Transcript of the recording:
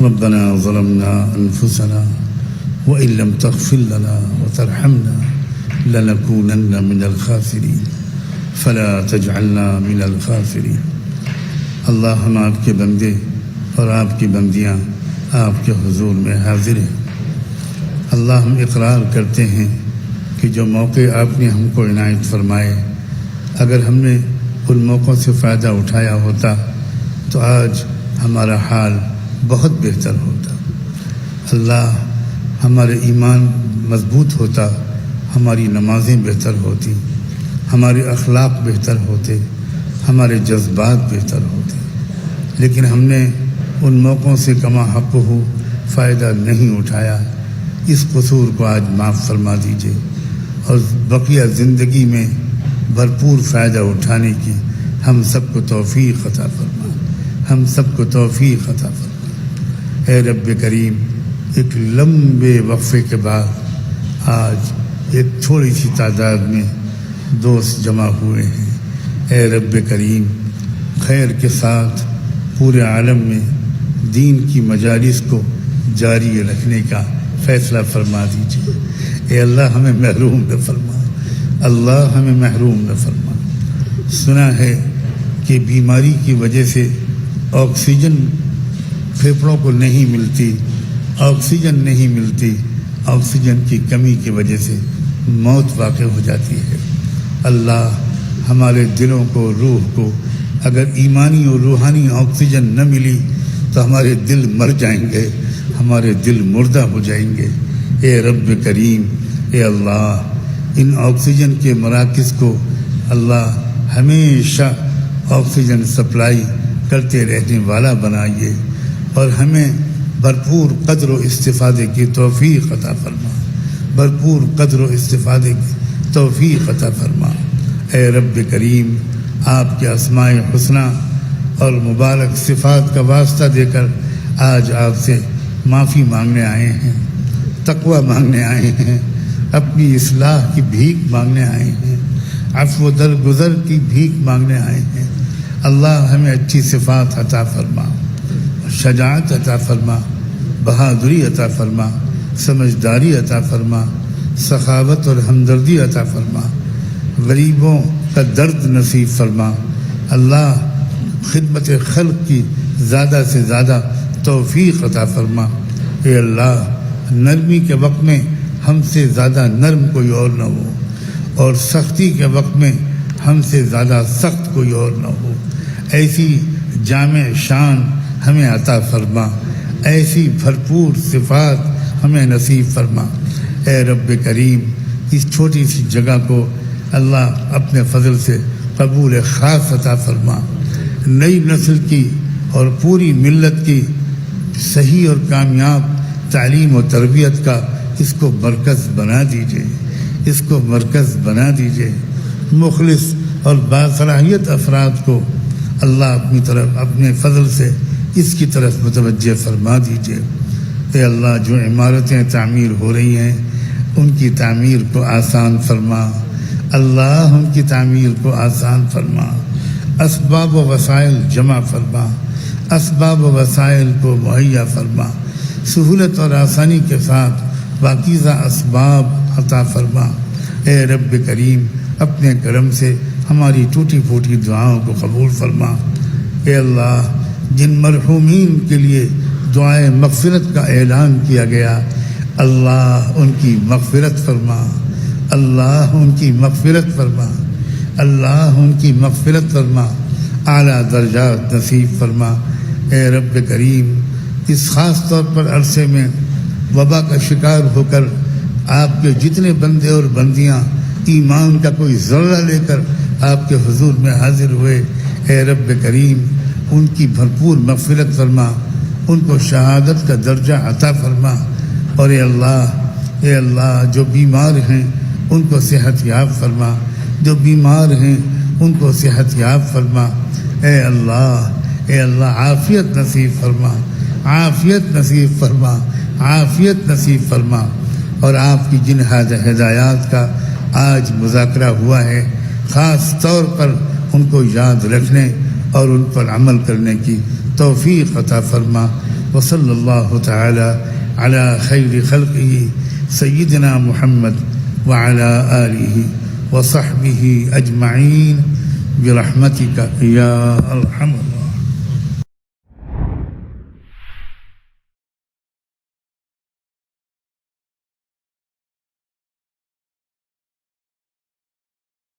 ربنا ظلمنا أنفسنا وإن لم تغفر لنا وترحمنا لنكونن من الخاسرين فلا تجعلنا من الخاسرين۔ اللہ ہم آپ کے بندے اور آپ کی بندیاں آپ کے حضور میں حاضر ہیں۔ اللہ ہم اقرار کرتے ہیں کہ جو موقع آپ نے ہم کو عنایت فرمائے، اگر ہم نے ان موقعوں سے فائدہ اٹھایا ہوتا تو آج ہمارا حال بہت بہتر ہوتا۔ اللہ ہمارے ایمان مضبوط ہوتا، ہماری نمازیں بہتر ہوتی، ہمارے اخلاق بہتر ہوتے، ہمارے جذبات بہتر ہوتے، لیکن ہم نے ان موقعوں سے کما حق ہو فائدہ نہیں اٹھایا۔ اس قصور کو آج معاف فرما دیجیے اور بقیہ زندگی میں بھرپور فائدہ اٹھانے کی ہم سب کو توفیق عطا فرما، ہم سب کو توفیق عطا فرما۔ اے رب کریم، ایک لمبے وقفے کے بعد آج ایک تھوڑی سی تعداد میں دوست جمع ہوئے ہیں۔ اے رب کریم، خیر کے ساتھ پورے عالم میں دین کی مجالس کو جاری رکھنے کا فیصلہ فرما دیجیے۔ اے اللہ ہمیں محروم نہ فرما، اللہ ہمیں محروم نہ فرما۔ سنا ہے کہ بیماری کی وجہ سے آکسیجن پھیپھڑوں کو نہیں ملتی، آکسیجن نہیں ملتی، آکسیجن کی کمی کی وجہ سے موت واقع ہو جاتی ہے۔ اللہ ہمارے دلوں کو، روح کو اگر ایمانی اور روحانی آکسیجن نہ ملی تو ہمارے دل مر جائیں گے، ہمارے دل مردہ ہو جائیں گے۔ اے رب کریم، اے اللہ، ان آکسیجن کے مراکز کو اللہ ہمیشہ آکسیجن سپلائی کرتے رہنے والا بنائیے اور ہمیں بھرپور قدر و استفادے کی توفیق عطا فرما، بھرپور قدر و استفادے کی توفیق عطا فرما۔ اے رب کریم، آپ کے اسماء حسنہ اور مبارک صفات کا واسطہ دے کر آج آپ سے معافی مانگنے آئے ہیں، تقوی مانگنے آئے ہیں، اپنی اصلاح کی بھیک مانگنے آئے ہیں، عفو و درگزر کی بھیک مانگنے آئے ہیں۔ اللہ ہمیں اچھی صفات عطا فرما، شجاعت عطا فرما، بہادری عطا فرما، سمجھداری عطا فرما، سخاوت اور ہمدردی عطا فرما، غریبوں کا درد نصیب فرما۔ اللہ خدمت خلق کی زیادہ سے زیادہ توفیق عطا فرما۔ اے اللہ، نرمی کے وقت میں ہم سے زیادہ نرم کوئی اور نہ ہو، اور سختی کے وقت میں ہم سے زیادہ سخت کوئی اور نہ ہو۔ ایسی جامع شان ہمیں عطا فرما، ایسی بھرپور صفات ہمیں نصیب فرما۔ اے رب کریم، اس چھوٹی سی جگہ کو اللہ اپنے فضل سے قبول خاص عطا فرما۔ نئی نسل کی اور پوری ملت کی صحیح اور کامیاب تعلیم و تربیت کا اس کو مرکز بنا دیجیے، اس کو مرکز بنا دیجیے۔ مخلص اور باصلاحیت افراد کو اللہ اپنی طرف اپنے فضل سے اس کی طرف متوجہ فرما دیجیے۔ اے اللہ، جو عمارتیں تعمیر ہو رہی ہیں ان کی تعمیر کو آسان فرما، اللہ ان کی تعمیر کو آسان فرما، اسباب و وسائل جمع فرما، اسباب و وسائل کو مہیا فرما، سہولت اور آسانی کے ساتھ پاکیزہ اسباب عطا فرما۔ اے رب کریم، اپنے کرم سے ہماری ٹوٹی پھوٹی دعاؤں کو قبول فرما۔ اے اللہ، جن مرحومین کے لیے دعائے مغفرت کا اعلان کیا گیا، اللہ ان کی مغفرت فرما، اللہ ان کی مغفرت فرما، اللہ ان کی مغفرت فرما، اعلیٰ درجات نصیب فرما۔ اے رب کریم، اس خاص طور پر عرصے میں وبا کا شکار ہو کر آپ کے جتنے بندے اور بندیاں ایمان کا کوئی ذرہ لے کر آپ کے حضور میں حاضر ہوئے، اے رب کریم ان کی بھرپور مغفرت فرما، ان کو شہادت کا درجہ عطا فرما۔ اور اے اللہ، جو بیمار ہیں ان کو صحت یاب فرما، جو بیمار ہیں ان کو صحت یاب فرما۔ اے اللہ، عافیت نصیب فرما، عافیت نصیب فرما، عافیت نصیب فرما۔ اور آپ کی جن ہدایات کا آج مذاکرہ ہوا ہے، خاص طور پر ان کو یاد رکھنے اور ان پر عمل کرنے کی توفیق عطا فرما۔ وصلی اللہ تعالی علی خیر خلقہ سیدنا محمد وعلی آلہ وصحبہ اجمعین برحمتک یا ارحم الراحمین.